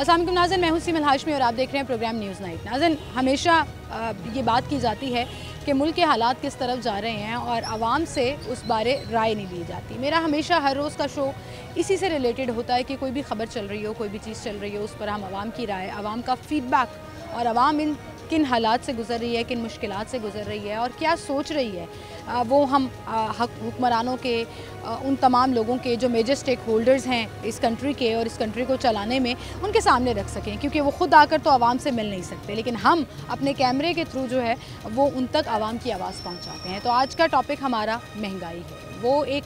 अस्सलाम वालेकुम नाज़रीन, मैं हूं सीमल हाशमी और आप देख रहे हैं प्रोग्राम न्यूज़ नाइट। नाज़रीन, हमेशा ये बात की जाती है कि मुल्क के हालात किस तरफ जा रहे हैं और आवाम से उस बारे राय नहीं ली जाती। मेरा हमेशा हर रोज़ का शो इसी से रिलेटेड होता है कि कोई भी ख़बर चल रही हो, कोई भी चीज़ चल रही हो, उस पर हम आवाम की राय, आवाम का फ़ीडबैक और आवाम इन किन हालात से गुज़र रही है, किन मुश्किलात से गुज़र रही है और क्या सोच रही है, वो हम हुक्मरानों के, उन तमाम लोगों के जो मेजर स्टेक होल्डर्स हैं इस कंट्री के और इस कंट्री को चलाने में, उनके सामने रख सकें। क्योंकि वो ख़ुद आकर तो आवाम से मिल नहीं सकते, लेकिन हम अपने कैमरे के थ्रू जो है वो उन तक आवाम की आवाज़ पहुँचाते हैं। तो आज का टॉपिक हमारा महंगाई है। वो एक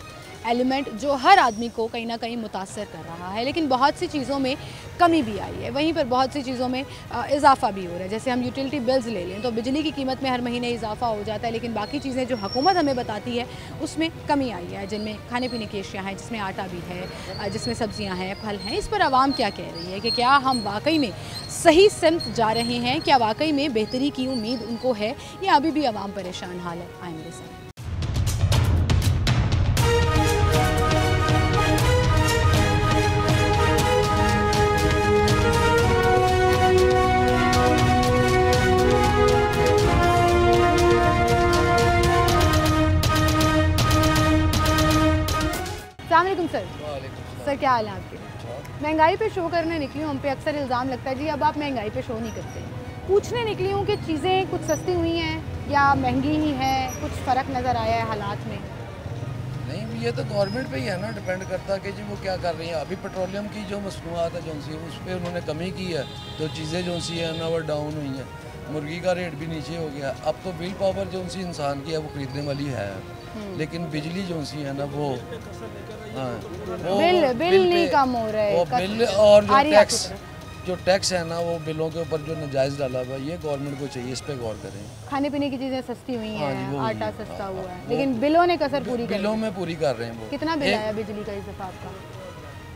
एलिमेंट जो हर आदमी को कहीं ना कहीं मुतासर कर रहा है, लेकिन बहुत सी चीज़ों में कमी भी आई है, वहीं पर बहुत सी चीज़ों में इजाफा भी हो रहा है। जैसे हम यूटिलिटी बिल्स ले लें तो बिजली की कीमत में हर महीने इजाफा हो जाता है, लेकिन बाकी चीज़ें जो हुकूमत हमें बताती है उसमें कमी आई है, जिनमें खाने पीने की अशिया हैं, जिसमें आटा भी है, जिसमें सब्जियां हैं, फल हैं। इस पर आवाम क्या कह रही है कि क्या हम वाकई में सही सिमत जा रहे हैं, क्या वाकई में बेहतरी की उम्मीद उनको है या अभी भी आवाम परेशान हाल है। आए मेरे साथ। अस्सलामुअलैकुम सर। सर क्या हाल है आपके? महंगाई पे शो करने निकली हूँ। हम पे अक्सर इल्ज़ाम लगता है जी अब आप महंगाई पे शो नहीं करते। पूछने निकली हूँ कि चीज़ें कुछ सस्ती हुई हैं या महंगी ही है, कुछ फ़र्क नज़र आया है हालात में? नहीं, ये तो गवर्नमेंट पे ही है ना, डिपेंड करता है कि जी वो क्या कर रही है। अभी पेट्रोलियम की जो मसनूआत है जो सी उस पर उन्होंने कमी की है, तो चीज़ें जो सी है ना वो डाउन हुई हैं। मुर्गी का रेट भी नीचे हो गया। अब तो बिल पावर जो सी इंसान की है वो ख़रीदने वाली है, लेकिन बिजली जो सी है ना वो बिल नहीं कम हो रहा है। वो बिल और जो टैक्स है ना वो बिलों के ऊपर जो नाजायज़ डाला हुआ है, ये गवर्नमेंट को चाहिए इस पे गौर करें। खाने पीने की चीज़ें सस्ती हुई हैं, आटा सस्ता हुआ है, लेकिन बिलों ने कसर पूरी कर बिलों में पूरी कर रहे हैं वो। कितना बिल आया बिजली का इस दफ़ा आपका?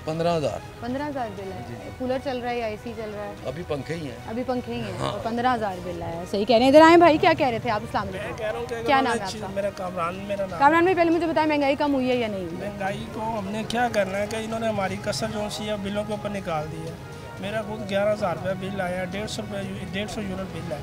15,000। 15,000 बिल है। कूलर चल रहा है या एसी चल रहा है? अभी पंखे ही हैं। अभी पंखे ही हैं और 15,000 बिल आया है। सही कह रहे हैं। इधर आए भाई, क्या कह रहे थे आप? अस्सलाम वालेकुम। क्या नाम है आपका? मेरा कामरान। कामरान भाई, पहले मुझे बताएं महंगाई कम हुई है या नहीं हुई? महंगाई को हमने क्या करना है कि इन्होंने हमारी कसर जो सी है बिलों के ऊपर निकाल दी है। मेरा खुद 11,000 रुपये बिल आया, 150 यूनिट बिल है।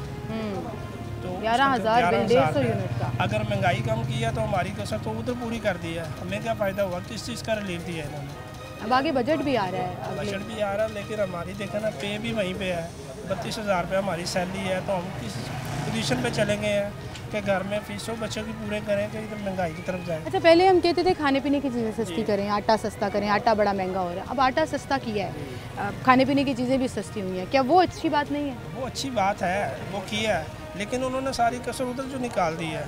तो 11,000 बिल 150 यूनिट का। अगर महंगाई कम की है तो हमारी कसर तो उधर पूरी कर दी है। हमें क्या फ़ायदा हुआ? किस चीज़ का रिलीफ दिया है इन्होंने? अब आगे बजट भी आ रहा है। बजट भी आ रहा है, लेकिन हमारी देखें ना पे भी वहीं पे है। 32,000 रुपये हमारी सैलरी है, तो हम किस पोजीशन पे चले गए हैं कि घर में फीसों बच्चों की पूरे करें कि इधर महंगाई की तरफ जाए। अच्छा, पहले हम कहते थे खाने पीने की चीज़ें सस्ती करें, आटा सस्ता करें, आटा बड़ा महंगा हो रहा है। अब आटा सस्ता किया है, खाने पीने की चीज़ें भी सस्ती हुई हैं, क्या वो अच्छी बात नहीं है? वो अच्छी बात है, वो किया है, लेकिन उन्होंने सारी कसर उधर जो निकाल दी है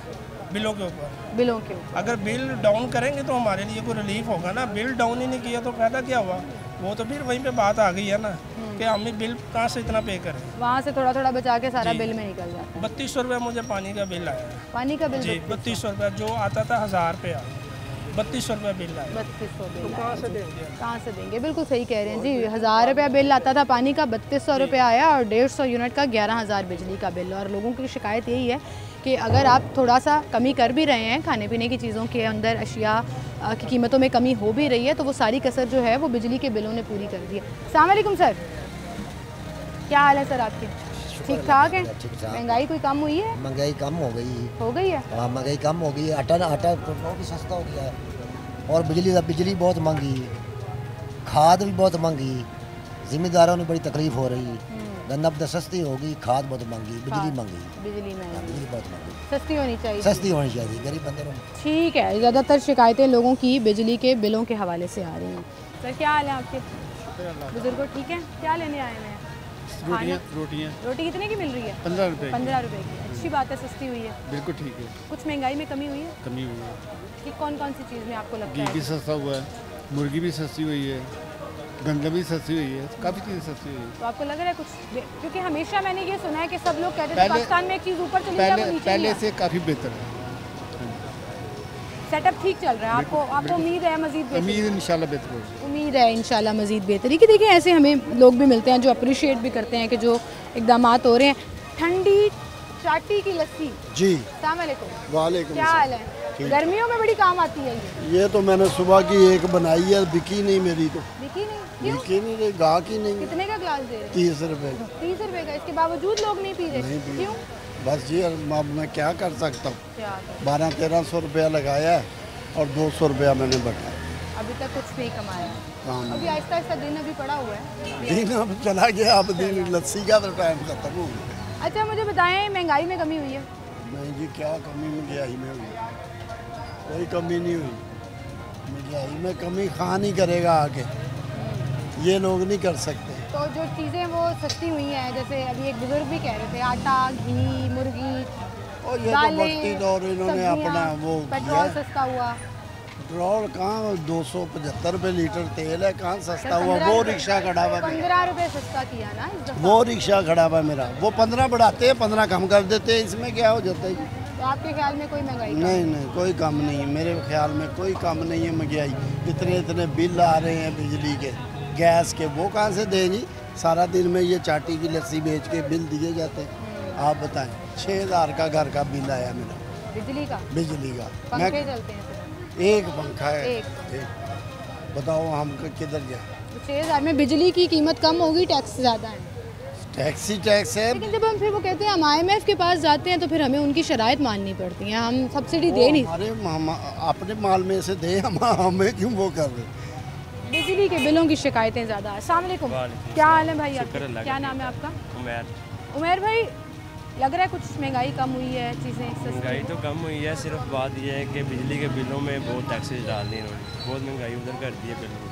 बिलों के ऊपर। बिलों के ऊपर अगर बिल डाउन करेंगे तो हमारे लिए कोई रिलीफ होगा ना। बिल डाउन ही नहीं किया तो फायदा क्या हुआ? वो तो फिर वहीं पे बात आ गई है ना कि हमें बिल कहाँ से इतना पे करें। वहाँ से थोड़ा थोड़ा बचा के सारा बिल में निकल जाता है। 3200 रुपये मुझे पानी का बिल आया। पानी का बिल जी 3200 रुपये, जो आता था 1000 रुपया, 3200 रुपये बिल आया। 3200 बिल कहाँ से देंगे? बिल्कुल सही कह रहे हैं जी। 1000 रुपया बिल आता था पानी का, 3200 रुपया आया और 150 यूनिट का 11,000 बिजली का बिल। और लोगों की शिकायत यही है कि अगर आप थोड़ा सा कमी कर भी रहे हैं, खाने पीने की चीज़ों के अंदर अशिया की कीमतों में कमी हो भी रही है, तो वो सारी कसर जो है वो बिजली के बिलों ने पूरी कर दी है। अस्सलाम वालेकुम सर, क्या हाल है सर आपके? ठीक ठाक है। महंगाई कोई कम हुई है? महंगाई कम हो गई है। हाँ, महंगाई कम हो गई है। आटा पेट्रोल भी सस्ता हो गया है और बिजली बहुत महंगी, खाद भी बहुत महंगी, जिम्मेदारों ने बड़ी तकलीफ हो रही। नब्द सस्ती होगी, खाद बहुत महंगी, बिजली महंगी, बिजली बहुत महंगी। सस्ती होनी चाहिए, गरीब बंदे को। ठीक है। ज़्यादातर शिकायतें लोगों की बिजली के बिलों के हवाले से आ रही हैं। सर क्या हाल है आपके? बुजुर्गों ठीक है? क्या लेने आए हैं? रोटियाँ। रोटी कितने की मिल रही है? 15 रुपये। 15 रुपये की। अच्छी बात है, सस्ती हुई है। बिल्कुल ठीक है। कुछ महंगाई में कमी हुई है? कमी हुई है कि कौन कौन सी चीज़ में आपको लगता है? घी भी सस्ता हुआ है, मुर्गी भी सस्ती हुई है, गंदम भी सस्ती हुई है, काफ़ी चीज़ें सस्ती हुई है। तो आपको लग रहा है कुछ? क्योंकि हमेशा मैंने ये सुना है कि सब लोग कहते हैं पाकिस्तान में एक चीज़ ऊपर चली जाए वो नीचे पहले से काफ़ी बेहतर है। सेटअप ठीक चल रहा है। आपको उम्मीद है मज़ीद? उम्मीद इंशाल्लाह बेहतर होगी। उम्मीद है इंशाल्लाह मज़ीद बेहतरी की। देखिए ऐसे हमें लोग भी मिलते हैं जो अप्रिशिएट भी करते हैं कि जो इक़दामात हो रहे हैं। ठंडी चाटी की लस्सी। जी अस्सलाम वालेकुम। वालेकुम। क्या हाल है? गर्मियों में बड़ी काम आती है ये तो मैंने सुबह की एक बनाई है, बिकी नहीं मेरी तो। बिकी नहीं? क्यों? बिकी नहीं रही, गाहक ही नहीं। कितने का ग्लास दे रहे हैं? 30 रुपए। 30 रुपए का, इसके बावजूद लोग नहीं पी रहे? नहीं पी। क्यों? बस जी अब मैं क्या कर सकता हूँ। क्या करें? 1200-1300 रुपया लगाया है और 200 रुपया मैंने बटाया। अभी तक कुछ नहीं कमाया। काम अभी आहिस्ता आहिस्ता दिन अभी पड़ा हुआ है। दिन अब चला गया, अब दिन लस्सी का तो टाइम खत्म हो गया। अच्छा मुझे बताएं, महंगाई में कमी हुई है? नहीं जी, क्या कमी महंगाई में हुई? कोई कमी नहीं हुई। महंगाई में कमी खान ही करेगा आगे, ये लोग नहीं कर सकते। तो जो चीज़ें वो सस्ती हुई हैं, जैसे अभी एक बुजुर्ग भी कह रहे थे, आटा, घी, मुर्गी, और ये तो बढ़ती दौर इन्होंने अपना वो पेट्रोल सस्ता हुआ। पेट्रोल कहाँ 275 रुपये लीटर तेल है, कहाँ सस्ता हुआ? वो रिक्शा खड़ा हुआ, 15 रुपये सस्ता किया ना इस दफा। वो रिक्शा खड़ा हुआ मेरा, वो 15 बढ़ाते हैं, 15 कम कर देते हैं, इसमें क्या हो जाता है जी? तो आपके ख्याल में कोई महंगाई नहीं नहीं, कोई कम नहीं है मेरे ख्याल में, कोई कम नहीं है महंगाई। इतने इतने बिल आ रहे हैं बिजली के, गैस के, वो कहाँ से देंगी? सारा दिन में ये चाटी की लस्सी बेच के बिल दिए जाते हैं। आप बताएं, 6000 का घर का बिल आया मेरा बिजली का? बिजली का। पंखे चलते हैं सिर्फ? एक पंखा है। एक। बताओ हम किधर जाए? 6000 में बिजली की कीमत कम होगी, टैक्स ज़्यादा है। टैक्स है। लेकिन जब हम फिर वो कहते हैं हम IMF के पास जाते हैं तो फिर हमें उनकी शराइत माननी पड़ती है, हम सब्सिडी दे नहीं। अपने माल में से दे, हमें क्यों वो कर रहे? बिजली के बिलों की शिकायतें ज़्यादा है। अस्सलाम वालेकुम, क्या हाल है भाई आपका? क्या नाम है आपका? उमैर भाई, लग रहा है कुछ महंगाई कम हुई है, चीज़ें महंगाई तो कम हुई है, सिर्फ बात यह है कि बिजली के बिलों में बहुत टैक्सेस डाल दिए इन्होंने, बहुत महंगाई उधर कर दी है बिल में।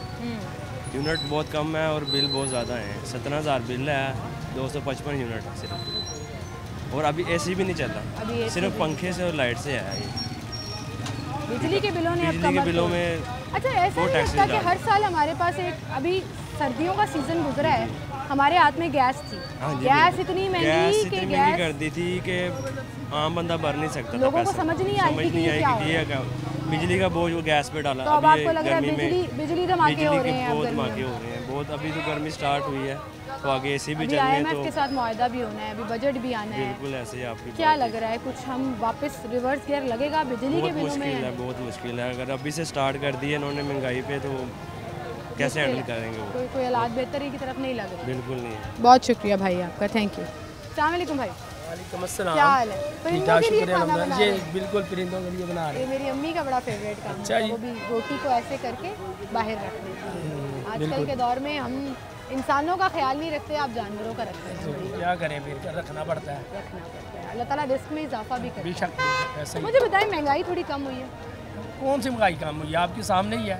यूनिट बहुत कम है और बिल बहुत ज़्यादा है। 17,000 बिल है, 255 यूनिट सिर्फ, और अभी AC भी नहीं चल रहा, सिर्फ पंखे से और लाइट से है ये। बिजली के बिलों ने बिजली के बिलों में अच्छा ऐसा नहीं लगता कि हर साल हमारे पास एक, अभी सर्दियों का सीजन गुजरा है, हमारे हाथ में गैस थी, गैस इतनी महंगी कि गैस कर दी थी कि आम बंदा भर नहीं सकता, लोगों को समझ नहीं आई कि क्या बिजली का बोझ वो गैस पे डाला। तो अब आपको लग रहा है बिजली धमाके हो रहे हैं? बहुत धमाके हो रहे हैं बहुत, अभी तो गर्मी स्टार्ट हुई है तो आगे AC भी चल रही है। IMF के साथ मुआहदा भी होना है, अभी बजट भी आना है। बिल्कुल ऐसे ही आपकी क्या लग रहा है, कुछ हम वापस रिवर्स गियर लगेगा बिजली के बिलों में? बहुत मुश्किल है, अगर अभी से स्टार्ट कर दिए इन्होंने महंगाई पे तो कैसे हैंडल करेंगे वो? कोई हालात बेहतरी की तरफ नहीं लग रहे। बिल्कुल नहीं। बहुत शुक्रिया भाई आपका, थैंक यू। अस्सलाम वालेकुम भाई। वालेकुम अस्सलाम। क्या हाल है? परिंदों के लिए खाना बना रहे हैं? ये बिल्कुल परिंदों के लिए बना रहे हैं। ये मेरी अम्मी का बड़ा फेवरेट काम है, वो भी रोटी को ऐसे करके बाहर रख देती है। आजकल के दौर में हम इंसानों का ख्याल नहीं रखते, आप जानवरों का रखते हैं। क्या करें, फिर रखना पड़ता है। अल्लाह ताला रिस्क में इजाफा भी करे। बेशक। मुझे बताएं, महंगाई थोड़ी कम हुई है? कौन सी महंगाई कम हुई है? आपके सामने ही है।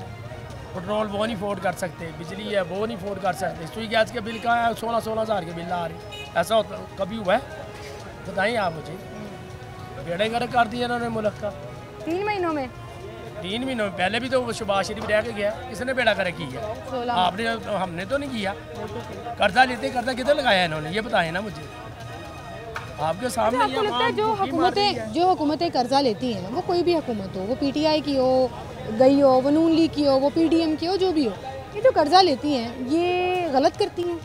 पेट्रोल वो नहीं अफोर्ड कर सकते, बिजली है वो नहीं अफोर्ड कर सकते, सुई गैस के बिल का है 16-16 हज़ार के बिल आ रहे। ऐसा होता कभी हुआ है? बताइए आप मुझे। बेड़े गर्क कर दिया इन्होंने मुल्क का 3 महीनों में। 3 महीनों में, पहले भी तो शहबाज शरीफ रह के गया, किसने बेड़ा गर्क किया? आपने, हमने तो नहीं किया। कर्जा लेते, कर्जा किधर लगाया इन्होंने, ये बताएं ना मुझे। आपके सामने आपको लगता है जो हुकूमतें कर्जा लेती हैं, वो कोई भी हुकूमत हो, वो PTI की हो, गई हो, वो नून लीग की हो, वो PDM की हो, जो भी हो, ये जो कर्जा लेती हैं ये गलत करती हैं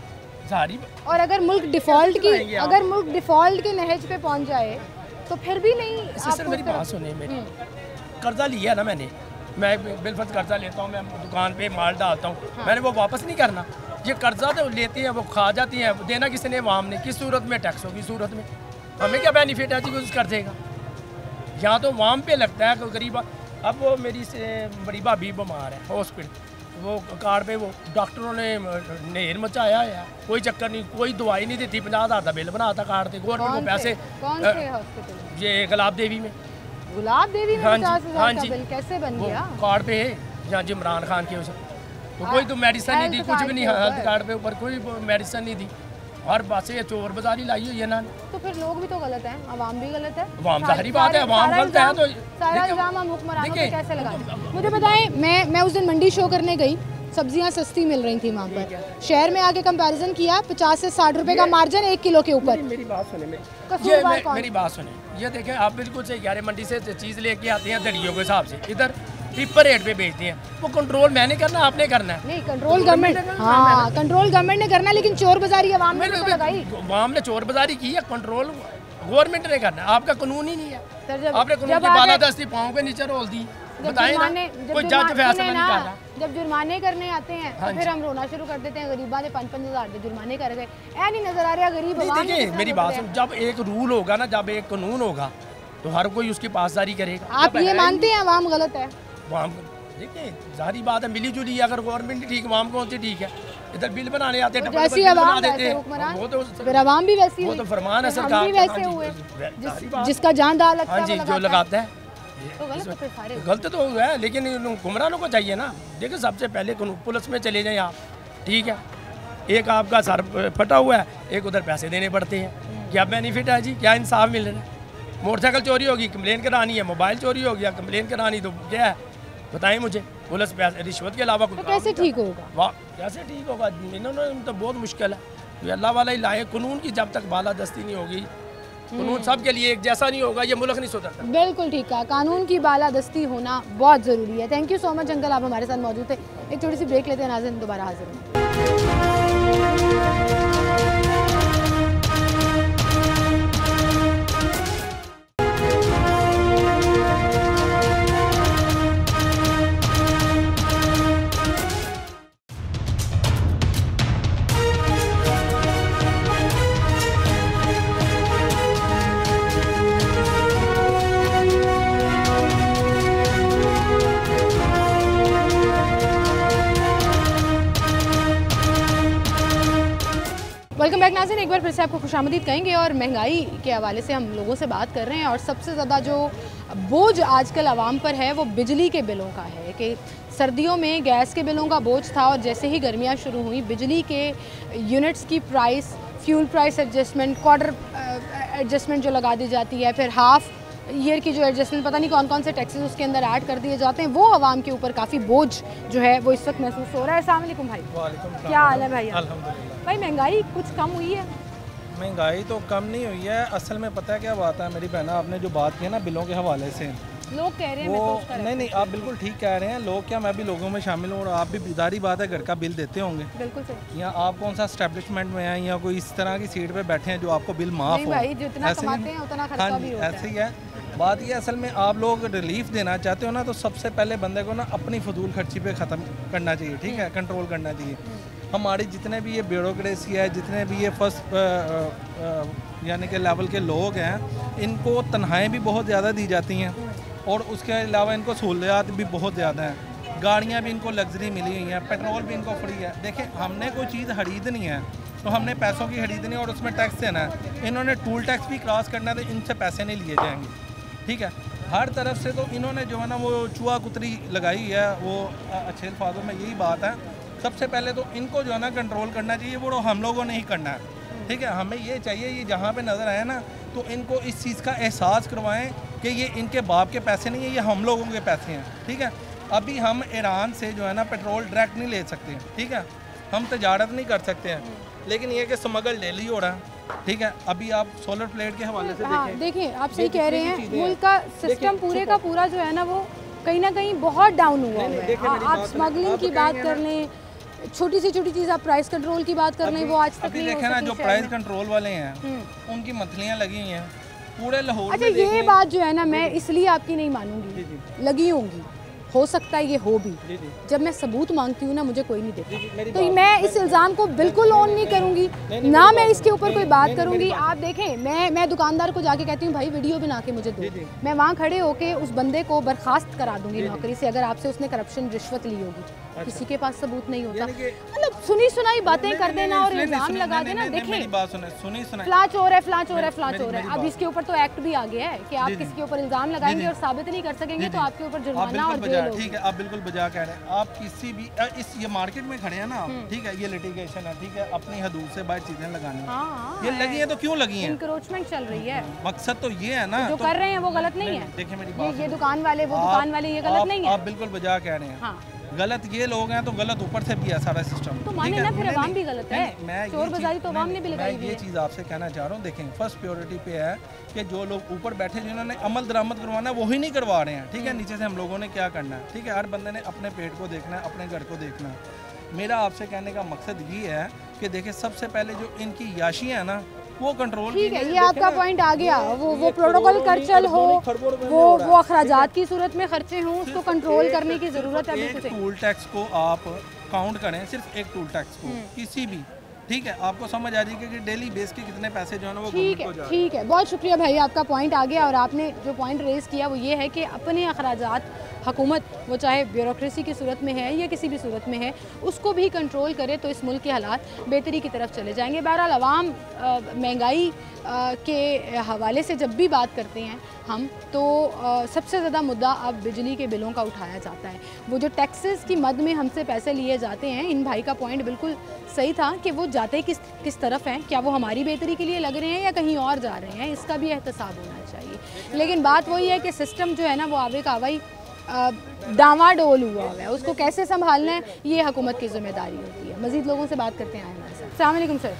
सारी। और अगर मुल्क डिफ़ॉल्ट के नहज पे पहुंच जाए तो फिर भी नहीं। सर मेरी बात सुनिए, मेरी कर्जा लिया ना मैंने, मैं बिलफर्ज कर्जा लेता हूँ, मैं दुकान पे माल डालता हूँ, मैंने वो वापस नहीं करना। ये कर्जा तो लेते हैं, वो खा जाती हैं, देना किसने? अवाम ने। किस सूरत में? टैक्सों की सूरत में। हमें क्या बेनिफिट है जी उस कर्जे का? यहाँ तो अवाम पे लगता है कि गरीब। अब वो मेरी से बड़ी भाभी बीमार है हॉस्पिटल, वो कार्ड पे वो डॉक्टरों ने ढेर मचाया है, कोई चक्कर नहीं, कोई दवाई नहीं देती। 50,000 का बिल बना था कार्ड थे गवर्नमेंट को पैसे। कौन से हॉस्पिटल? ये गुलाब देवी में। गुलाब देवी में 50,000 का बिल कैसे बन गया? कार्ड पे है जहाँ इमरान खान के उसे तो कोई तो मेडिसिन नहीं दी, कुछ भी नहीं। हेल्थ कार्ड पे ऊपर कोई मेडिसिन नहीं दी, और बस ये चोर बाजारी लाई हुई है ना। तो फिर लोग भी तो गलत हैं, अवाम भी गलत है। अवाम जाहिर बात है, अवाम गलत है तो सारा इल्जाम हम हुक्मरानों पे कैसे लगाएं? मुझे बताएं, मैं उस दिन मंडी शो करने गई, सब्जियां सस्ती मिल रही थी वहाँ पर। शहर में आके कंपैरिजन किया, 50 से 60 रुपए का मार्जिन 1 किलो के ऊपर। मेरी बात सुने, मेरी बात सुने, ये देखें आप बिल्कुल सही कह रहे हैं। मंडी से चीज़ लेके आते हैं दड़ियों के हिसाब से, इधर टिपर रेट पे बेचते हैं। वो कंट्रोल मैंने करना, आपने करना है। नहीं, कंट्रोल गवर्नमेंट, हाँ कंट्रोल गवर्नमेंट ने करना, लेकिन चोर बाजारी अवाम ने तो लगाई। अवाम ने चोर बाजारी की है, कंट्रोल गवर्नमेंट ने करना है, आपका कानून ही नहीं है। सर, जब आपने कानून की बालादस्ती पाँव के नीचे रोल दी, बताए ना कोई जज फैसला नहीं कर रहा। जब जुर्माने करने आते हैं हाँ तो फिर हम रोना शुरू कर देते हैं, गरीबा ने 5-5 हज़ार के जुर्माने कर गए, ऐ नहीं नजर आ रहा गरीब आवाम। देखिए मेरी बात सुन, जब एक रूल होगा ना, जब एक कानून होगा तो हर कोई उसकी पासदारी करेगा। आप ये मानते हैं अवाम गलत है? देखिए जारी बात है, मिली जुली अगर गवर्नमेंट ठीक, अवाम कौन सी ठीक है? इधर बिल बनाने आते हैं, जैसी अवाम वैसे हुक्मरान, फिर अवाम भी वैसी, वो तो फरमान है सरकार, भी वैसे हुए, जिसका जान दाव लगता है हाँ जी, जो लगाता है तो गलत तो है, लेकिन हुक्मरानों को चाहिए ना। देखिए सबसे पहले पुलिस में चले जाएं आप, ठीक है, एक आपका सर फटा हुआ है, एक उधर पैसे देने पड़ते हैं, क्या बेनिफिट है जी, क्या इंसाफ मिल रहा है? मोटरसाइकिल चोरी होगी, कंप्लेन करानी है, मोबाइल चोरी हो गया, कंप्लेन करानी, तो क्या है बताएं मुझे? पुलिस पैसे रिश्वत के अलावा तो कैसे ठीक होगा? वाह, कैसे ठीक होगा? इन्होंने तो बहुत मुश्किल है, ये अल्लाह वाला ही लाए। कानून की जब तक बालादस्ती नहीं होगी, कानून सबके लिए एक जैसा नहीं होगा, ये मुल्क नहीं सुधरता। बिल्कुल ठीक है, कानून की बालादस्ती होना बहुत ज़रूरी है। Thank you so much uncle, आप हमारे साथ मौजूद थे। एक छोटी सी ब्रेक लेते हैं, नाज़रीन दोबारा हाजिर होंगे। वेलकम बैक नाज़रीन, एक बार फिर से आपको खुशामदीद कहेंगे। और महंगाई के हवाले से हम लोगों से बात कर रहे हैं, और सबसे ज़्यादा जो बोझ आजकल आवाम पर है वो बिजली के बिलों का है। कि सर्दियों में गैस के बिलों का बोझ था, और जैसे ही गर्मियाँ शुरू हुई, बिजली के यूनिट्स की price, fuel price adjustment, quarter adjustment जो लगा दी जाती है, फिर हाफ ईयर की जो एडजस्टमेंट, पता नहीं कौन कौन से टैक्सेस उसके अंदर ऐड कर दिए जाते हैं, वो आवाम के ऊपर काफ़ी बोझ जो है वो इस वक्त महसूस हो रहा है। अस्सलाम वालेकुम भाई। क्या हाल है भाई? अल्हम्दुलिल्लाह। भाई महंगाई कुछ कम हुई है? महंगाई तो कम नहीं हुई है, असल में पता है क्या बात है मेरी बहना, आपने जो बात की है ना बिलों के हवाले से, लोग कह रहे हैं वो नहीं आप बिल्कुल ठीक कह रहे हैं। लोग क्या, मैं भी लोगों में शामिल हूँ, और आप भी बेदारी बात है, घर का बिल देते होंगे। बिल्कुल सही। या आप कौन सा एस्टेब्लिशमेंट में हैं या कोई इस तरह की सीट पे बैठे हैं जो आपको बिल माफ़ हो? भाई, जितना कमाते हैं उतना खर्चा भी होता है। ऐसे ही है बात। ये असल में आप लोग रिलीफ देना चाहते हो ना, तो सबसे पहले बंदे को ना अपनी फजूल खर्ची पे ख़त्म करना चाहिए, ठीक है, कंट्रोल करना चाहिए। हमारी जितने भी ये ब्यूरोक्रेसी है, जितने भी ये फर्स्ट यानी कि लेवल के लोग हैं, इनको तनख्वाहें भी बहुत ज़्यादा दी जाती हैं, और उसके अलावा इनको सहूलियात भी बहुत ज़्यादा हैं। गाड़ियाँ भी इनको लग्जरी मिली हुई हैं, पेट्रोल भी इनको फ्री है। देखें, हमने कोई चीज़ खरीदनी है तो हमने पैसों की खरीदनी है और उसमें टैक्स देना है। इन्होंने टूल टैक्स भी क्रॉस करना है तो इनसे पैसे नहीं लिए जाएंगे, ठीक है। हर तरफ से तो इन्होंने जो है ना वो चूहा कुतरी लगाई है, वो अच्छे अल्फाजों में यही बात है। सबसे पहले तो इनको जो है ना कंट्रोल करना चाहिए, वो हम लोगों ने ही करना है, ठीक है। हमें ये चाहिए, ये जहाँ पे नज़र आए ना, तो इनको इस चीज़ का एहसास करवाएं कि ये इनके बाप के पैसे नहीं है, ये हम लोगों के पैसे हैं, ठीक है। अभी हम ईरान से जो है ना पेट्रोल डायरेक्ट नहीं ले सकते, ठीक है, हम तजारत नहीं कर सकते हैं, लेकिन ये कि स्मगल डेली हो रहा है, ठीक है। अभी आप सोलर प्लेट के हवाले से देखिए, आप सही कह रहे हैं, मुल्क का सिस्टम पूरे का पूरा जो है ना वो कहीं ना कहीं बहुत डाउन हुआ है। आप स्मगलिंग की बात कर लें, छोटी सी छोटी चीज़, आप प्राइस कंट्रोल की बात कर लें, वो आज तक नहीं हो सकी। ना जो प्राइस कंट्रोल वाले हैं उनकी मथलियाँ लगी हुई हैं पूरे लाहौर। अच्छा, ये बात जो है ना, मैं इसलिए आपकी नहीं मानूंगी, लगी होंगी, हो सकता है ये हो भी। जब मैं सबूत मांगती हूँ ना, मुझे कोई नहीं देता, तो मैं इस इल्ज़ाम को बिल्कुल ऑन नहीं करूँगी, ना मैं इसके ऊपर कोई बात करूँगी। आप देखें, मैं दुकानदार को जाके कहती हूँ भाई वीडियो बना के मुझे दो, मैं वहाँ खड़े होके उस बंदे को बर्खास्त करा दूंगी नौकरी से, अगर आपसे उसने करप्शन रिश्वत ली होगी। किसी के पास सबूत नहीं होता, मतलब सुनी सुनाई बातें कर देना और इल्ज़ाम लगा देना। देखें, फ्ला चोर है, फ्ला चोर है, फ्ला चोर है। अब इसके ऊपर तो एक्ट भी आ गया है कि आप किसी के ऊपर इल्ज़ाम लगाएंगे और साबित नहीं कर सकेंगे तो आपके ऊपर जुर्माना और जेल होगी। ठीक है, आप बिल्कुल बजा कह रहे हैं। आप किसी भी ये मार्केट में खड़े हैं ना, ठीक है, ये लिटिगेशन है, ठीक है, अपनी हदूद से बाहर चीजें लगानी है, ये लगी है तो क्यों लगी है? इंक्रोचमेंट चल रही है, मकसद तो ये है ना, जो कर रहे हैं वो गलत नहीं है। देखिए मेरी बात, ये दुकान वाले, वो दुकान वाले, ये गलत नहीं है। आप बिल्कुल बजा कह रहे हैं। गलत ये लोग हैं तो गलत ऊपर से भी है सारा सिस्टम, तो माने ना, फिर अवाम भी गलत है। चोर बाजारी तो अवाम ने भी लगाई हुई है। ये चीज़ आपसे कहना चाह रहा हूँ, देखें, फर्स्ट प्योरिटी पे है कि जो लोग ऊपर बैठे जिन्होंने अमल दरामद करवाना है वही नहीं करवा रहे हैं, ठीक है। नीचे से हम लोगों ने क्या करना है, ठीक है, हर बंदे ने अपने पेट को देखना है, अपने घर को देखना है। मेरा आपसे कहने का मकसद ये है कि देखिए, सबसे पहले जो इनकी याशियाँ हैं ना, वो कंट्रोल ठीक है, ये आपका पॉइंट आ गया। वो प्रोटोकॉल खर्चल हो, वो अखराजात की सूरत में खर्चे हों, उसको कंट्रोल करने की ज़रूरत है। एक टूल टैक्स को आप काउंट करें, सिर्फ एक टूल टैक्स को किसी भी, ठीक है, आपको समझ आ जाएगी कि डेली बेस के कितने पैसे जो है ना वो ठीक है। ठीक है, बहुत शुक्रिया भाई, आपका पॉइंट आ गया। और आपने जो पॉइंट रेज़ किया वो ये है कि अपने अखराजात हुकूमत, वो चाहे ब्यूरोक्रेसी की सूरत में है या किसी भी सूरत में है, उसको भी कंट्रोल करे तो इस मुल्क के हालात बेहतरी की तरफ चले जाएंगे। बहरहाल अवाम महंगाई के हवाले से जब भी बात करते हैं हम, तो सबसे ज़्यादा मुद्दा अब बिजली के बिलों का उठाया जाता है। वो जो टैक्सेस की मद में हमसे पैसे लिए जाते हैं, इन भाई का पॉइंट बिल्कुल सही था कि वो जाते किस तरफ हैं, क्या वो हमारी बेहतरी के लिए लग रहे हैं या कहीं और जा रहे हैं, इसका भी एहतसाब होना चाहिए। लेकिन बात वही है कि सिस्टम जो है ना वो आवे का आवाई डामाडोल हुआ है, उसको कैसे संभालना है ये हुकूमत की जिम्मेदारी होती है। मज़ीद लोगों से बात करते हैं हमारे साथ। अस्सलाम वालेकुम सर।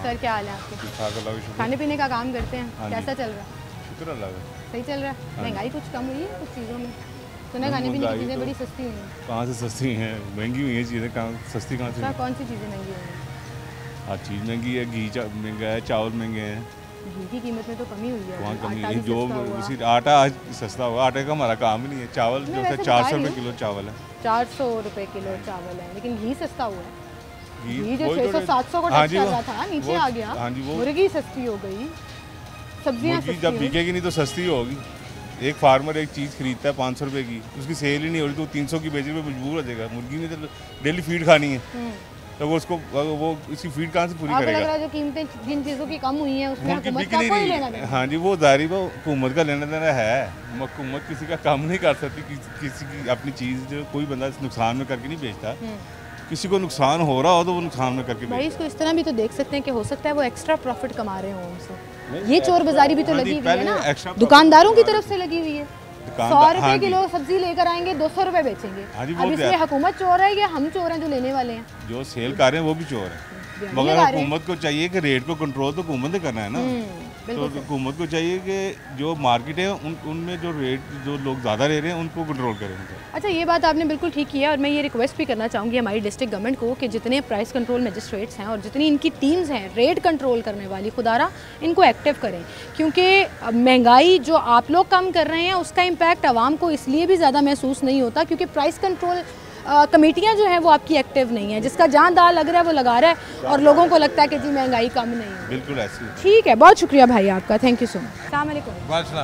सर क्या हाल है आपके? खाने पीने का काम करते हैं, कैसा चल रहा है? शुक्र अल्लाह का, सही चल रहा है। महंगाई कुछ कम हुई है कुछ चीज़ों में? सुना खाने पीने की चीज़ें बड़ी सस्ती हुई हैं। कहाँ से सस्ती हैं? महंगी हुई हैं चीज़ें, कहाँ सस्ती कहाँ से? कौन सी चीज़ें महंगी हुई हैं? हर चीज़ महंगी है, घी महंगा है, चावल महंगे हैं। घी की कीमत में तो कमी हुई है। वहाँ कमी नहीं, जो उसी आटा आज सस्ता हुआ, आटे का हमारा काम ही नहीं है। चावल जो है 400 रुपये किलो चावल है, 400 रुपये किलो चावल है, लेकिन घी सस्ता हुआ है। घी जो वही 600-700 को टच कर रहा था नीचे आ गया। हाँ जी, वो मुर्गी सस्ती हो गई, सब्जियाँ सस्ती जब बिकेगी नहीं तो सस्ती होगी। एक फार्मर एक चीज़ खरीदता है 500 रुपये की, उसकी सेल ही नहीं हो रही तो 300 की बेचने पे मजबूर हो जाएगा। मुर्गी ने तो डेली फीड खानी है, तो वो उसको वो इसकी फीड कहाँ से पूरी करेगा? लग रहा है जो कीमतें जिन चीज़ों की कम हुई हैं उसमें हुकूमत का कोई लेना देना। हाँ जी, वो जारी वो हुकूमत का लेना देना है। हुकूमत किसी का काम नहीं कर सकती, किसी की अपनी चीज़ जो कोई बंदा नुकसान में करके नहीं बेचता। किसी को नुकसान हो रहा हो तो वो नुकसान में करके भाई इसको इस तरह भी तो देख सकते हैं कि हो सकता है वो एक्स्ट्रा प्रॉफिट कमा रहे हों उनसे। ये चोर बाजारी भी तो लगी हुई है ना, दुकानदारों की तरफ से लगी हुई है। 100 रुपए किलो सब्जी लेकर आएंगे, 200 रुपए बेचेंगे। अब इसमें हुकूमत चोर है या हम चोर हैं जो लेने वाले हैं? जो सेल कर रहे हैं वो भी चोर है, मगर हुकूमत को चाहिए कि रेट को कंट्रोल तो हुकूमत ने करना है ना। तो हुकूमत को चाहिए कि जो मार्केट है उनमें जो रेट जो लोग ज़्यादा ले रहे हैं उनको कंट्रोल करें। अच्छा, ये बात आपने बिल्कुल ठीक किया और मैं ये रिक्वेस्ट भी करना चाहूँगी हमारी डिस्ट्रिक्ट गवर्नमेंट को कि जितने प्राइस कंट्रोल मजिस्ट्रेट्स हैं और जितनी इनकी टीम्स हैं रेट कंट्रोल करने वाली, खुदारा इनको एक्टिव करें, क्योंकि महंगाई जो आप लोग कम कर रहे हैं उसका इम्पैक्ट आवाम को इसलिए भी ज़्यादा महसूस नहीं होता क्योंकि प्राइस कंट्रोल कमेटियाँ जो हैं वो आपकी एक्टिव नहीं है। जिसका जहाँ दाल लग रहा है वो लगा रहा है और लोगों को लगता है कि जी महंगाई कम नहीं है। बिल्कुल ऐसी। ठीक है, बहुत शुक्रिया भाई आपका, थैंक यू सो मच। अस्सलाम वालेकुम,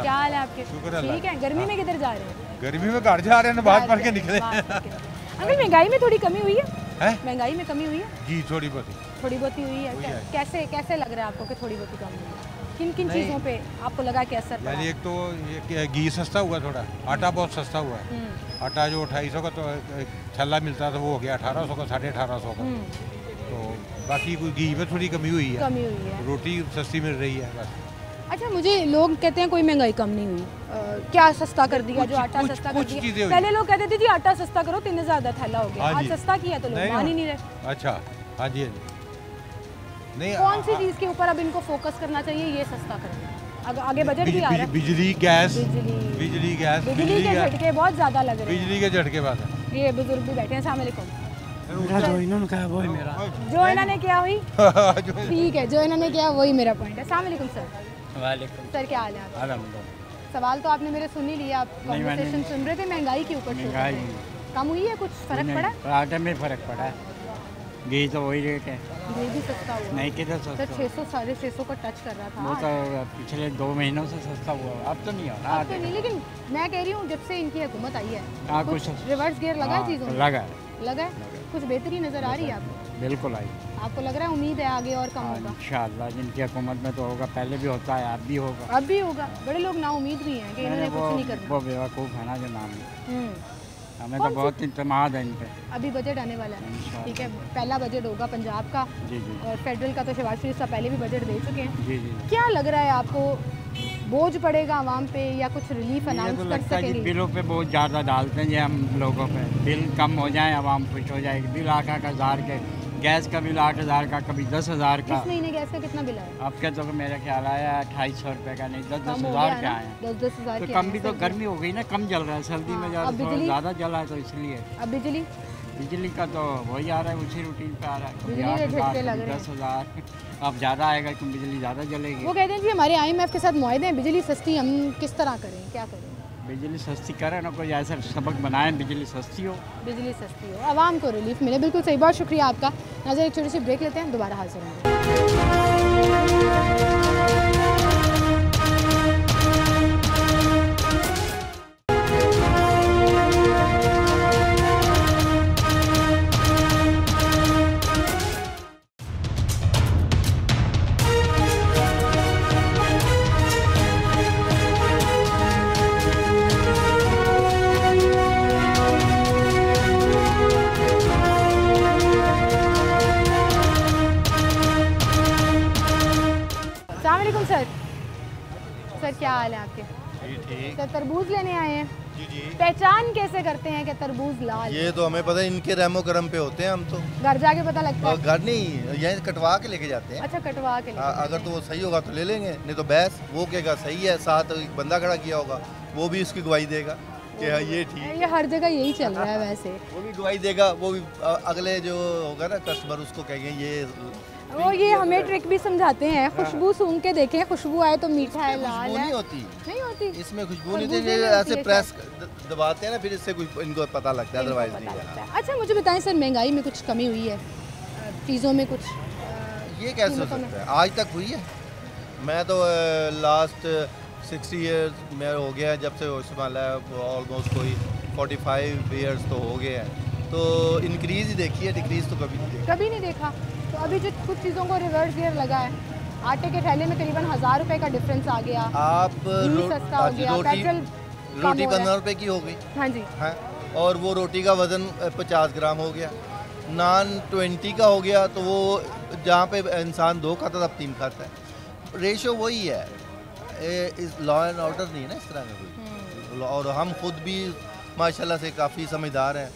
क्या हाल है आपके? ठीक है। गर्मी में किधर जा रहे हैं? गर्मी में घर जा रहे हैं, बाहर पढ़ के निकले। अभी महंगाई में थोड़ी कमी हुई है? महंगाई में कमी हुई है जी, थोड़ी बहुत हुई है। कैसे लग रहा है आपको कि थोड़ी बहुत कमी हुई है? किन चीज़ों पे आपको लगा कि असर पड़ा? एक तो ये घी सस्ता हुआ, थोड़ा आटा बहुत सस्ता हुआ है। आटा जो 2800 का तो छल्ला मिलता था वो हो गया 1800 का, 1850 का। तो बाकी कोई घी में थोड़ी कमी हुई है, रोटी सस्ती मिल रही है बस। अच्छा, मुझे लोग कहते हैं कोई महंगाई कम नहीं हुई, क्या सस्ता कर दिया? जो आटा सस्ता कर दिया, पहले लोग कहते थे जी आटा सस्ता करो 3000 का थैला हो गया, आज सस्ता किया तो लोग मान ही नहीं रहे। अच्छा, हाँ जी, नहीं कौन सी चीज़ के ऊपर अब इनको फोकस करना चाहिए ये सस्ता करना? आगे बजट भी आ रहा है। बिजली गैस बिजली के झटके बहुत ज़्यादा लग रहे हैं। बिजली के झटके बाद ये बुजुर्ग भी बैठे हैं। अस्सलाम वालेकुम। जो इन्होंने कहा वही मेरा, जो इन्होंने किया हुई ठीक है, जो इन्होंने किया वही मेरा पॉइंट है। अस्सलाम वालेकुम सर। वालेकुम सर, क्या हाल है आपका? अल्हम्दुलिल्लाह। सवाल तो आपने मेरे सुन ही लिया, आप कन्वर्सेशन सुन रहे थे महंगाई के ऊपर। कम हुई है, कुछ फर्क पड़ा? आटे में फर्क पड़ा है, घी तो वही रेट है। घी भी सस्ता हुआ नहीं, किधर सस्ता? 600 650 को टच कर रहा था। वो तो पिछले 2 महीनों से सस्ता हुआ, अब तो नहीं हो रहा। अब तो नहीं, लेकिन मैं कह रही हूँ जब से इनकी हुकूमत आई है कुछ रिवर्स गियर लगा है चीज़ों में? लगा है। कुछ बेहतरी नज़र आ रही है आपको? बिल्कुल आई। आपको लग रहा है उम्मीद है आगे और कम होगा? इंशाअल्लाह, जिनकी हुकूमत में तो होगा, पहले भी होता है, अब भी होगा। अब भी होगा। बड़े लोग ना उम्मीद भी हैं कि इन्होंने कुछ नहीं करना। वो बेवकूफ़ है ना जो नाम है, हमें तो बहुत इत्मीनान है इन पे। अभी बजट आने वाला है, ठीक है, पहला बजट होगा पंजाब का। जी। और फेडरल का तो शहबाज शरीफ साहब पहले भी बजट दे चुके हैं। जी। क्या लग रहा है आपको, बोझ पड़ेगा आवाम पे या कुछ रिलीफ अनाउंस कर सकेंगे? बिलों पे बहुत ज़्यादा डालते हैं हम लोगों पे, बिल कम हो जाए आवाम खुश हो जाएगी। बिल 8,000 के, गैस का बिल 8,000 का, कभी 10,000 का। इस महीने गैस का कितना बिल आया? आपके तो मेरा ख्याल आया 2,500 रुपये का, नहीं 10,000 के आए हैं। 10,000 तो कम भी तो गर्मी हो गई ना, कम जल रहा है, सर्दी में ज़्यादा जला है तो इसलिए। अब बिजली बिजली का तो वही आ रहा है, उसी रूटीन पे आ रहा है। बिजली के झटके लग रहे हैं। 10,000 अब ज़्यादा आएगा क्योंकि बिजली ज़्यादा जलेगी। वो कहते हैं जी हमारे IMF के साथ मुआहदे हैं, बिजली सस्ती, हम किस तरह करें, क्या करें? बिजली सस्ती करें ना, कोई ऐसा सबक बनाए बिजली सस्ती हो। बिजली सस्ती हो, आवाम को रिलीफ मिले। बिल्कुल सही, बहुत शुक्रिया आपका। नाज़रीन एक छोटी सी ब्रेक लेते हैं, दोबारा हाजिर होंगे। सर क्या हाल है आपके? ठीक। सर तरबूज लेने आए हैं। जी। पहचान कैसे करते हैं कि तरबूज लाल? ये तो हमें पता है, इनके रहमो करम पे होते हैं हम तो। घर जाके पता लगता है? घर नहीं, यही कटवा के लेके जाते हैं। अच्छा, कटवा के लेके अगर तो वो सही होगा तो ले लेंगे, नहीं तो बहस वो कहेगा सही है, साथ एक बंदा खड़ा किया होगा वो भी उसकी गवाही देगा कि हाँ ये ठीक। ये हर जगह यही चल रहा है वैसे। वो भी गवाही देगा, वो भी अगले जो होगा ना कस्टमर उसको कहेंगे ये। वो ये हमें ट्रिक भी समझाते हैं, खुशबू सूंघ के देखें, खुशबू आए तो मीठा है, लाल है। नहीं होती, नहीं होती इसमें खुशबू नहीं होती, ऐसे प्रेस दबाते हैं ना, फिर इससे कुछ इनको पता लगता है, अदरवाइज नहीं। अच्छा मुझे बताएं सर, महंगाई में कुछ कमी हुई है चीज़ों में? कुछ ये कैसे हो सकता है, आज तक हुई है? मैं तो लास्ट 60 ईयर्स में हो गया जब से संभाला है, ऑलमोस्ट कोई 45 ईयर्स तो हो गए हैं, तो इंक्रीज ही देखी है, डिक्रीज तो कभी नहीं देखी। कभी नहीं देखा। तो अभी जो कुछ चीज़ों को रिवर्स गियर लगा है, आटे के थैले में करीबन 1000 रुपये का डिफरेंस आ गया, आप सस्ता हो गया, पेट्रोल रोटी 15 रुपये की हो गई। हाँ जी, हाँ, और वो रोटी का वज़न 50 ग्राम हो गया, नान 20 का हो गया, तो वो जहाँ पे इंसान 2 खाता था अब 3 खाता है, रेशो वही है। इस लॉ एंड ऑर्डर नहीं है ना इस तरह का कोई, और हम खुद भी माशाल्लाह से काफ़ी समझदार हैं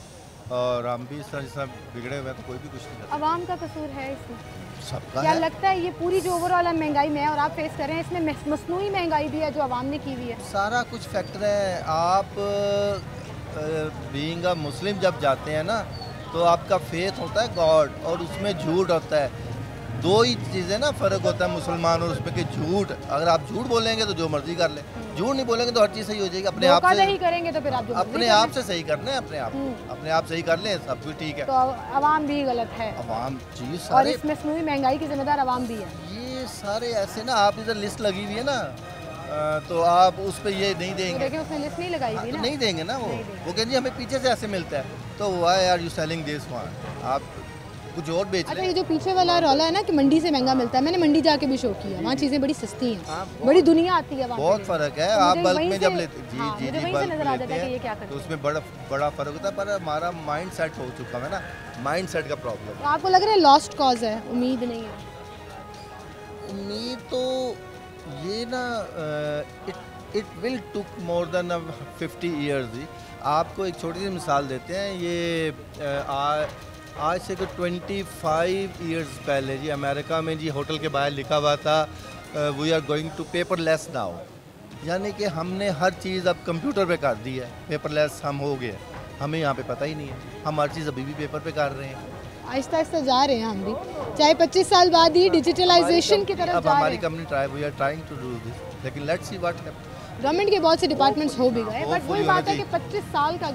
और हम भी इस तरह बिगड़े हुए हैं तो कोई भी कुछ नहीं करता। आवाम का कसूर है इसमें? सबका क्या है। लगता है ये पूरी जो ओवरऑल महंगाई में है और आप फेस कर रहे हैं, इसमें मसनूई महंगाई भी है जो आवाम ने की हुई है? सारा कुछ फैक्टर है। आप बीइंग अ मुस्लिम जब जाते हैं ना तो आपका फेथ होता है गॉड, और उसमें झूठ होता है। 2 ही चीज़ें ना फ़र्क होता है मुसलमान और उसमें कि झूठ, अगर आप झूठ बोलेंगे तो जो मर्जी कर ले, झूठ नहीं बोलेंगे तो हर चीज़ सही हो जाएगी। अपने आप से नहीं करेंगे तो फिर आप अपने आप से सही करना है, अपने आप सही कर लें, सब कुछ ठीक है। तो आवाम भी गलत है? आवाम जी सारे, और इसमें मसनूई महंगाई की जिम्मेदार आवाम भी है। ये सारे ऐसे ना, आप इधर लिस्ट लगी हुई है ना, तो आप उस पर ये नहीं देंगे। देखिए उसने लिस्ट नहीं लगाई हुई ना, नहीं देंगे ना, वो कहेंगे हमें पीछे से ऐसे मिलता है, तो why are you selling this one, आप कुछ और बेच। अच्छा, ये जो पीछे वाला रौला है ना कि मंडी से महंगा मिलता है, मैंने मंडी जाके भी शो किया, वहाँ चीज़ें बड़ी सस्ती हैं, बड़ी दुनिया आती है वहाँ। बहुत फ़र्क है, आप बल्क में जब लेते जी बल्क लेते हैं तो उसमें बड़ा फ़र्क होता है, पर हमारा माइंड सेट हो चुका है ना, माइंड सेट का प्रॉब्लम। तो आपको लग रहा है लॉस्ट कॉज है, उम्मीद नहीं है? उम्मीद तो ये ना, it will took more than 50 years. आपको एक छोटी सी मिसाल देते हैं, ये आज से 25 ईयर्स पहले जी अमेरिका में जी होटल के बाहर लिखा हुआ था we are going to paperless now, यानी कि हमने हर चीज़ अब कंप्यूटर पे कर दी है, पेपरलेस हम हो गए, हमें यहाँ पे पता ही नहीं है, हम हर चीज़ अभी भी पेपर पे कर रहे हैं। आहिस्ता आहिस्ता जा रहे हैं हम भी, चाहे 25 साल बाद ही डिजिटलाइजेशन की तरफ जा रहे हैं। हमारी company we are trying to do this, लेकिन let's see what happens. Government के बहुत से डिपार्टमेंट्स हो भी गए, बट वही बात है कि 25 साल का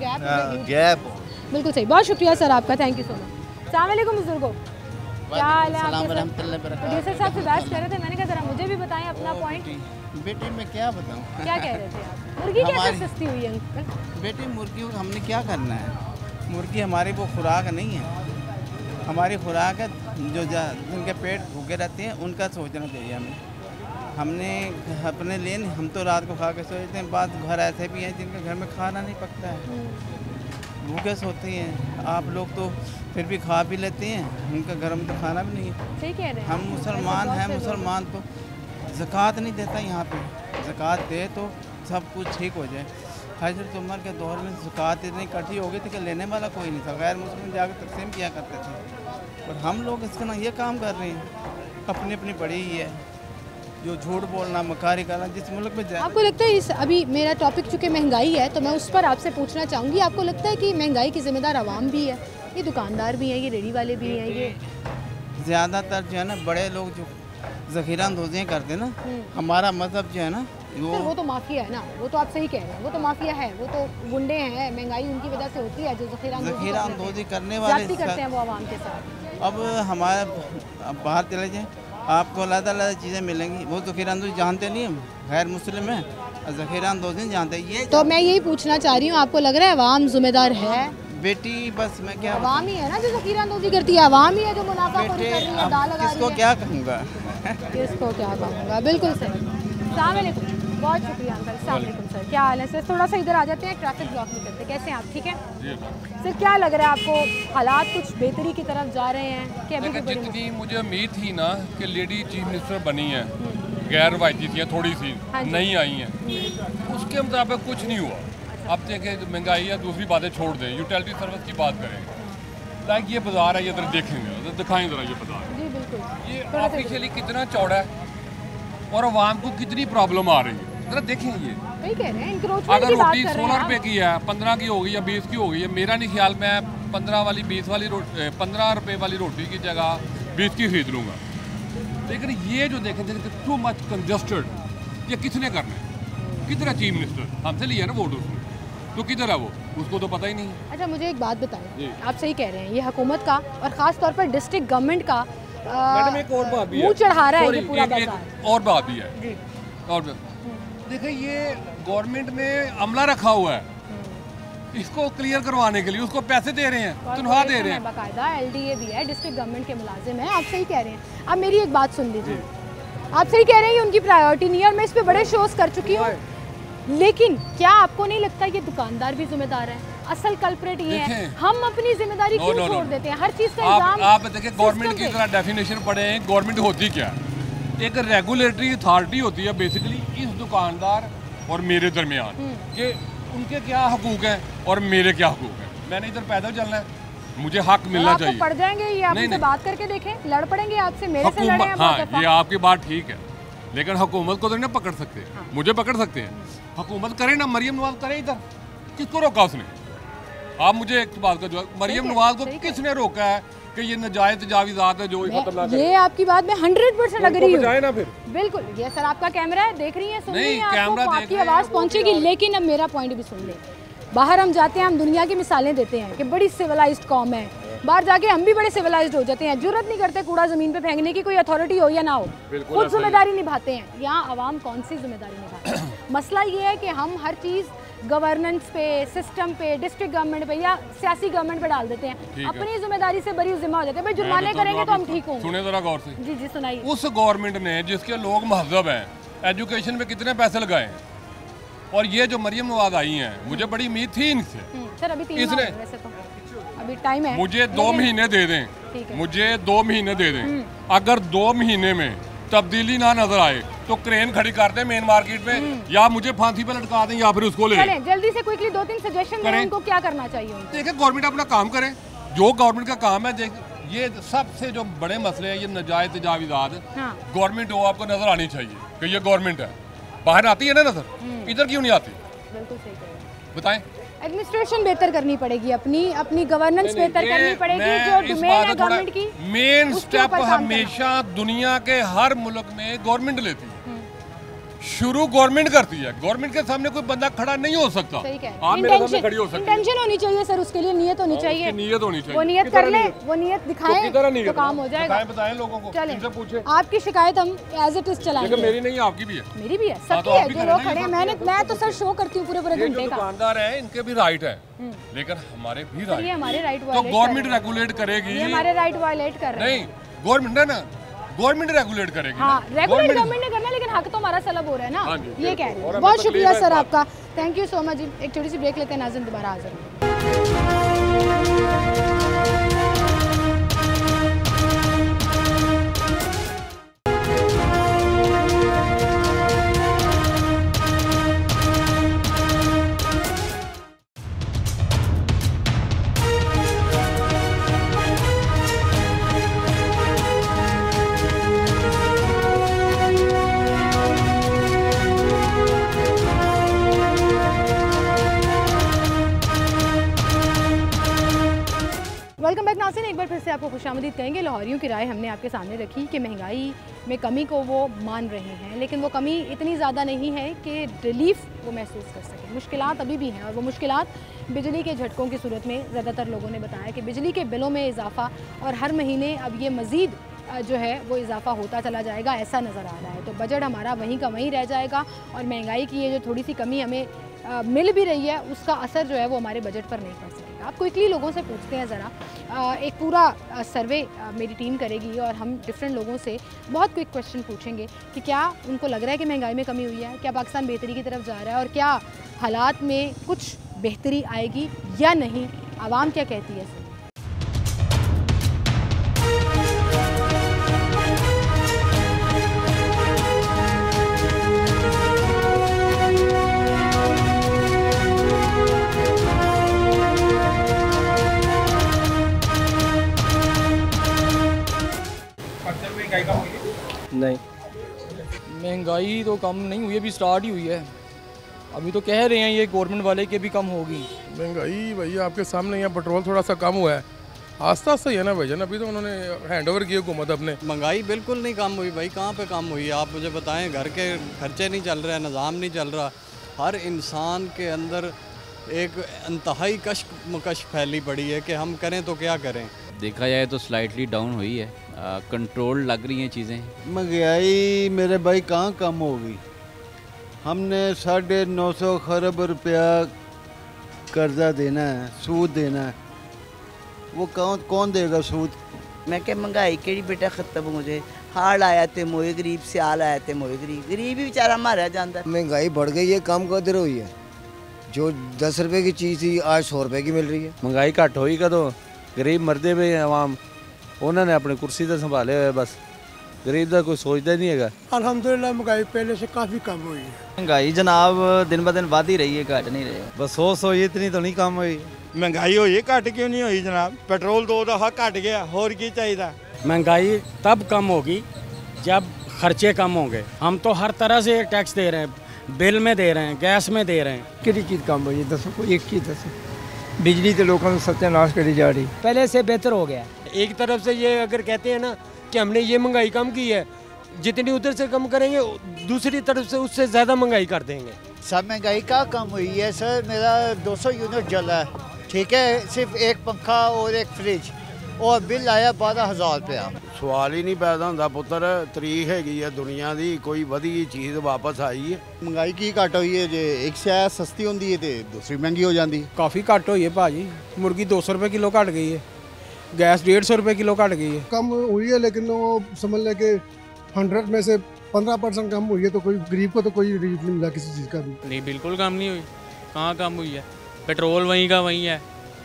गैप। बिल्कुल सही, बहुत शुक्रिया सर आपका, थैंक यू सो मच। अस्सलाम वालेकुम बुजुर्गों, क्या हाल है आपके? प्रोड्यूसर साहब से बहस कर रहे थे, मैंने कहा जरा मुझे भी बताएं अपना पॉइंट। बेटी मैं क्या बताऊं? क्या कह रहे थे आप? मुर्गी क्या सस्ती हुई है अंकल? बेटी मुर्गी हमने क्या करना है, मुर्गी हमारी वो खुराक नहीं है, हमारी खुराक है जो जिनके पेट भूखे रहते हैं उनका सोचना चाहिए हमें। हमने अपने लिए नहीं, हम तो रात को खा के सोचते हैं, बाद घर ऐसे भी हैं जिनके घर में खाना नहीं पकता है, भूखे सोते हैं। आप लोग तो फिर भी खा भी लेते हैं, उनका घर में तो खाना भी नहीं है। सही कह रहे हैं। हम मुसलमान हैं, मुसलमान तो ज़कात नहीं देता यहाँ पे, ज़कात दे तो सब कुछ ठीक हो जाए। हज़रत उमर के दौर में ज़कात इतनी इकट्ठी हो गई थी कि लेने वाला कोई नहीं था, गैर मुस्लिम जाकर तकसीम किया करते थे, और हम लोग इसका ना ये काम कर रहे हैं, अपनी अपनी पड़ी ही है, जो झूठ बोलना, मकारी करना, जिस मुल्क में आपको लगता है इस अभी मेरा टॉपिक चूँकि महंगाई है तो मैं उस पर आपसे पूछना चाहूँगी, आपको लगता है कि महंगाई की जिम्मेदार आवाम भी है? ये दुकानदार भी हैं, ये रेडी वाले भी हैं, ये ज़्यादातर जो है ना बड़े लोग जो ज़ख़ीरा अंदोज़ियाँ करते हैं ना, हमारा मज़हब जो है ना वो तो माफिया है ना, वो तो आप सही कह रहे हैं, वो तो माफिया है, वो तो गुंडे हैं, महंगाई उनकी वजह से होती है जो ज़ख़ीरा अंदोज़ी करने वाले करते हैं वो आवाम के साथ। अब हमारे बाहर चले जाएँ, आपको अलग-अलग चीज़ें मिलेंगी, वो ज़ख़ीरा अंदोज़ी जानते नहीं हम, गैर मुस्लिम है, ज़ख़ीरा अंदोज़ी जानते ये। तो मैं यही पूछना चाह रही हूँ, आपको लग रहा है अवाम जिम्मेदार है? बेटी बस मैं क्या, अवाम ही है ना जो ज़ख़ीरा अंदोज़ी करती है, अवाम ही है जो मुनाफाखोरी कर रही है, दाल लगा रही है। किसको क्या कहूँगा किसको क्या कहूँगा, बिल्कुल सही। अस्सलाम वालेकुम, बहुत शुक्रिया अंकल। अस्सलाम वालेकुम सर, क्या हाल है सर? थोड़ा सा इधर आ जाते हैं, ट्रैफिक ब्लॉक नहीं करते। कैसे हैं आप, ठीक है सर? क्या लग रहा है आपको, हालात कुछ बेहतरी की तरफ जा रहे हैं कि अभी भी बड़ी जितनी मुझे उम्मीद थी ना कि लेडी चीफ मिनिस्टर बनी है, गैर रवायती थी, थोड़ी सी नहीं आई हैं, उसके मुताबिक कुछ नहीं हुआ। अब देखें महंगाई या दूसरी बातें छोड़ दें, यूटिलिटी सर्विस की बात करें, लाइक ये बाजार है, ये इधर देखेंगे, दिखाएं जरा ये बाजार, जी बिल्कुल, ये ऑफिशियली कितना चौड़ा है और आवाम को कितनी प्रॉब्लम आ रही है, जरा देखें ये। वही कह रहे हैं, अगर रोटी 16 रुपए की है, 15 की हो गई या 20 की हो गई है, मेरा नहीं ख्याल मैं 15 वाली 20 वाली 15 रुपए वाली रोटी की जगह 20 की खरीद लूँगा। लेकिन ये जो देखें टू मच कंजस्टेड, ये किसने करना है? किधर है चीफ मिनिस्टर? हमसे लिया ना वोट उसने, तो किधर है वो? उसको तो पता ही नहीं है। अच्छा मुझे एक बात बताएं, आप सही कह रहे हैं, ये हुकूमत का और ख़ास तौर पर डिस्ट्रिक्ट गवर्नमेंट का मैडम एक और बात भी है, मुँह चढ़ा रहा है ये पूरा बाजार। एक और बात भी है, और देखिए ये गवर्नमेंट ने अमला रखा हुआ है इसको क्लियर करवाने के लिए, उसको पैसे दे रहे हैं, तनख्वाह दे रहे हैं, बाकायदा LDA भी है, डिस्ट्रिक्ट गवर्नमेंट के मुलाजिम हैं। आप सही कह रहे हैं। अब मेरी एक बात सुन लीजिए, आप सही कह रहे हैं, ये उनकी प्रायोरिटी नहीं है और मैं इस पे बड़े शोज कर चुकी हूँ, लेकिन क्या आपको नहीं लगता ये दुकानदार भी जिम्मेदार है? असल कल्प्रेट ये है, हम अपनी जिम्मेदारी क्यों छोड़ देते हैं? हर चीज का इल्जाम आप देखिए गवर्नमेंट की तरह डेफिनेशन पढ़े हैं, गवर्नमेंट होती क्या है? एक रेगुलेटरी अथॉरिटी होती है बेसिकली इस दुकानदार और मेरे दरमियान कि उनके क्या हकूक हैं और मेरे क्या हकूक हैं। मैंने इधर पैदल चलना है, मुझे हक मिलना चाहिए। पड़ जाएंगे ये, आप उनसे बात करके देखें, लड़ पड़ेंगे आपसे, मेरे से लड़े हैं। हाँ ये आपकी बात ठीक है, लेकिन हुकूमत को तो नहीं पकड़ सकते, मुझे पकड़ सकते हैं। हुकूमत करे ना, मरियम नवाज करे इधर, किसको रोका उसने? आप मुझे एक बात का जवाब, मरियम नवाज को किसने रोका है कि ये नाजायज तजावीज़ात है जो खत्म ना करे? ये आपकी बात में 100% अग्री हूं। ना फिर बिल्कुल, ये सर आपका कैमरा है, देख रही हैं, सुन रही हैं, कैमरा आपको आपकी आवाज़ पहुंचेगी। लेकिन अब मेरा पॉइंट भी सुन लें, बाहर हम जाते हैं, हम दुनिया की मिसालें देते हैं कि बड़ी सिविलाइज्ड कौम है, बाहर जाके हम भी बड़े सिविलाइज्ड हो जाते हैं, जरूरत नहीं करते कूड़ा ज़मीन पे फेंकने की, कोई अथॉरिटी हो या ना हो, खुद जिम्मेदारी निभाते हैं। यहाँ आवाम कौन सी जिम्मेदारी निभाते हैं? मसला ये है कि हम हर चीज़ गवर्नेंस पे, सिस्टम पे, डिस्ट्रिक्ट गवर्नमेंट पे या सियासी गवर्नमेंट पे डाल देते हैं, अपनी जिम्मेदारी से बरी जिम्मा हो जाते हैं। भाई जुर्माने करेंगे तो हम ठीक होंगे। सुने जरा गौर से। जी जी सुनाइए। उस गवर्नमेंट ने जिसके लोग महजब हैं, एजुकेशन पे कितने पैसे लगाए हैं, और ये जो मरियम नवाज आई हैं, मुझे बड़ी उम्मीद थी इनसे। सर अभी 3 इसने वैसे तो अभी टाइम है, मुझे 2 महीने दे दें, मुझे 2 महीने दे दें। अगर 2 महीने में तब्दीली ना नजर आए तो क्रेन खड़ी कर दें मेन मार्केट में, या मुझे फांसी पे लटका दें, या फिर उसको ले चलें। जल्दी से क्विकली 2-3 सजेशन दें उनको, क्या करना चाहिए? देखिए गवर्नमेंट अपना काम करे, जो गवर्नमेंट का काम है। ये सबसे जो बड़े मसले हैं, ये नाजायज तजावीज़ात, गवर्नमेंट हो आपको नजर आनी चाहिए कि ये गवर्नमेंट है। बाहर आती है ना नजर, इधर क्यों नहीं आती? बिल्कुल सही कह रहे हैं। बताएं। एडमिनिस्ट्रेशन बेहतर करनी पड़ेगी, अपनी गवर्नेंस बेहतर करनी पड़ेगी, जो डोमेन है गवर्नमेंट की। मेन स्टेप हमेशा दुनिया के हर मुल्क में गवर्नमेंट लेती है, शुरू गवर्नमेंट करती है, गवर्नमेंट के सामने कोई बंदा खड़ा नहीं हो सकता। आप मेरे सामने खड़ी हो सकती है। इंटेंशन होनी चाहिए सर, उसके लिए नियत होनी चाहिए, नियत होनी चाहिए। वो नियत कर ले, वो नियत दिखाएं तो काम हो जाएगा। बताएं लोगों को, चलें पूछे। आपकी शिकायत हम एज इट इज चलाएंगे। मेरी नहीं, आपकी भी है। मेरी भी है, सबकी है, जो लोग खड़े हैं। मैं तो सर शो करती हूँ पूरे घंटे का। दुकानदार है, इनके भी राइट है, लेकिन हमारे भी राइट, ये हमारे राइट तो गवर्नमेंट रेगुलेट करेगी। हमारे राइट वायलेट कर रहे हैं। नहीं, गवर्नमेंट है ना, गवर्नमेंट रेगुलेट करेगी। हाँ, रेगुलेट गवर्नमेंट ने करना, लेकिन हक तो हमारा सलब हो रहा है ना, ये कह रहे हैं। बहुत शुक्रिया सर आपका, थैंक यू सो मच। एक छोटी सी ब्रेक लेते हैं, नाज़रीन दोबारा हाजिर। को खुशामदीद कहेंगे। लाहौरियों की राय हमने आपके सामने रखी कि महंगाई में कमी को वो मान रहे हैं, लेकिन वो कमी इतनी ज़्यादा नहीं है कि रिलीफ वो महसूस कर सकें। मुश्किलात अभी भी हैं और वो मुश्किलात बिजली के झटकों की सूरत में ज़्यादातर लोगों ने बताया कि बिजली के बिलों में इजाफा और हर महीने अब ये मज़ीद जो है वो इजाफा होता चला जाएगा, ऐसा नज़र आ रहा है। तो बजट हमारा वहीं का वहीं रह जाएगा और महंगाई की ये जो थोड़ी सी कमी हमें मिल भी रही है उसका असर जो है वो हमारे बजट पर नहीं पड़ सकेगा। आप क्विकली लोगों से पूछते हैं ज़रा, एक पूरा सर्वे मेरी टीम करेगी और हम डिफरेंट लोगों से बहुत क्विक क्वेश्चन पूछेंगे कि क्या उनको लग रहा है कि महंगाई में कमी हुई है, क्या पाकिस्तान बेहतरी की तरफ जा रहा है और क्या हालात में कुछ बेहतरी आएगी या नहीं, आवाम क्या कहती है। नहीं, महंगाई तो कम नहीं हुई, अभी स्टार्ट ही हुई है। अभी तो कह रहे हैं ये गवर्नमेंट वाले कि भी कम होगी महंगाई। भैया आपके सामने यहाँ पेट्रोल थोड़ा सा कम हुआ है, आस्ता आस्ता ही है ना भैया, अभी तो उन्होंने हैंड ओवर किया हुकूमत अपने। महंगाई बिल्कुल नहीं कम हुई भाई, कहाँ पे कम हुई है आप मुझे बताएं। घर के खर्चे नहीं चल रहे, निज़ाम नहीं चल रहा, हर इंसान के अंदर एक इंतहाई कश्मकश फैली पड़ी है कि हम करें तो क्या करें। देखा जाए तो स्लाइटली डाउन हुई है, कंट्रोल लग रही हैं चीज़ें। महंगाई मेरे भाई कहाँ कम होगी, हमने 950 खरब रुपया कर्जा देना है, सूद देना है, वो कौन देगा सूद। मैं क्या महंगाई केड़ी बेटा ख़त्म हो जाए, हाल आया तो मोए गरीब, सियाल आया तो मोए गरीब, गरीब ही बेचारा मारा जाता है। महंगाई बढ़ गई है, कम कदर हुई है, जो 10 रुपए की चीज़ थी आज 100 रुपए की मिल रही है। महंगाई घट होई कदों, गरीब मरदे पे आवाम, उन्होंने अपनी कुर्सी तो संभाले हुए, बस गरीब का कोई सोचता नहीं है। अल्हम्दुलिल्लाह महंगाई पहले से काफ़ी कम हुई है। महंगाई जनाब दिन ब दिन बढ़ ही रही है, घट नहीं रही। बस 100 इतनी तो नहीं कम हुई। महंगाई हुई है, घट क्यों नहीं हुई जनाब, पेट्रोल 2 दफ़ा घट गया, होर की चाहिए। महंगाई तब कम होगी जब खर्चे कम होंगे। हम तो हर तरह से टैक्स दे रहे हैं, बिल में दे रहे हैं, गैस में दे रहे हैं। किसी चीज़ कम हुई है, दसो कोई एक चीज़ दसो। बिजली तो लोगों को सत्यानाश करी जा रही, पहले से बेहतर हो गया। एक तरफ से ये अगर कहते हैं ना कि हमने ये महंगाई कम की है, जितनी उधर से कम करेंगे दूसरी तरफ से उससे ज़्यादा महंगाई कर देंगे। सब महंगाई का कम हुई है सर, मेरा 200 यूनिट जला है, ठीक है, सिर्फ एक पंखा और एक फ्रिज, और बिल आया 12,000 रुपया। सवाल ही नहीं पैदा होंदा पुत्तर, तरीक हैगी है दुनिया दी, कोई वधी चीज़ वापस आई है। महंगाई की घट हुई है, जे एक शै सस्ती होंदी है तो दूसरी महंगी हो जाती। काफ़ी घट हुई है भाजी, मुर्गी 200 रुपये किलो घट गई है, गैस 150 रुपये किलो घट गई है। कम हुई है लेकिन वो समझ लें कि 100 में से 15% कम हुई है, तो कोई गरीब को तो कोई रिलीफ नहीं मिला किसी चीज़ का भी। नहीं, बिल्कुल कम नहीं हुई, कहाँ कम हुई है, पेट्रोल वहीं का वहीं है,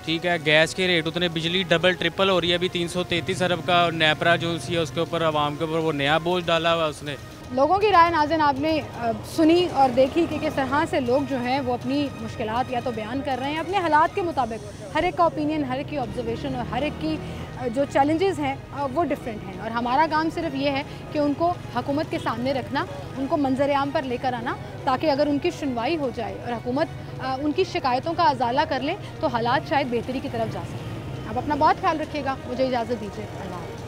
ठीक है, गैस के रेट उतने, बिजली डबल ट्रिपल हो रही है। अभी 333 अरब का नेपरा जो सी है उसके ऊपर आवाम के ऊपर वो नया बोझ डाला हुआ उसने। लोगों की राय नाज़रीन आपने सुनी और देखी कि किस तरह से लोग जो हैं वो अपनी मुश्किलात या तो बयान कर रहे हैं अपने हालात के मुताबिक। हर एक का ओपिनियन, हर एक की ऑब्जर्वेशन और हर एक की जो चैलेंजेस हैं वो डिफरेंट हैं, और हमारा काम सिर्फ ये है कि उनको हुकूमत के सामने रखना, उनको मंजर आम पर लेकर आना, ताकि अगर उनकी सुनवाई हो जाए और हुकूमत उनकी शिकायतों का अजाला कर ले तो हालात शायद बेहतरी की तरफ जा सकें। आप अपना बहुत ख्याल रखिएगा, मुझे इजाज़त दीजिए, अल्लाह।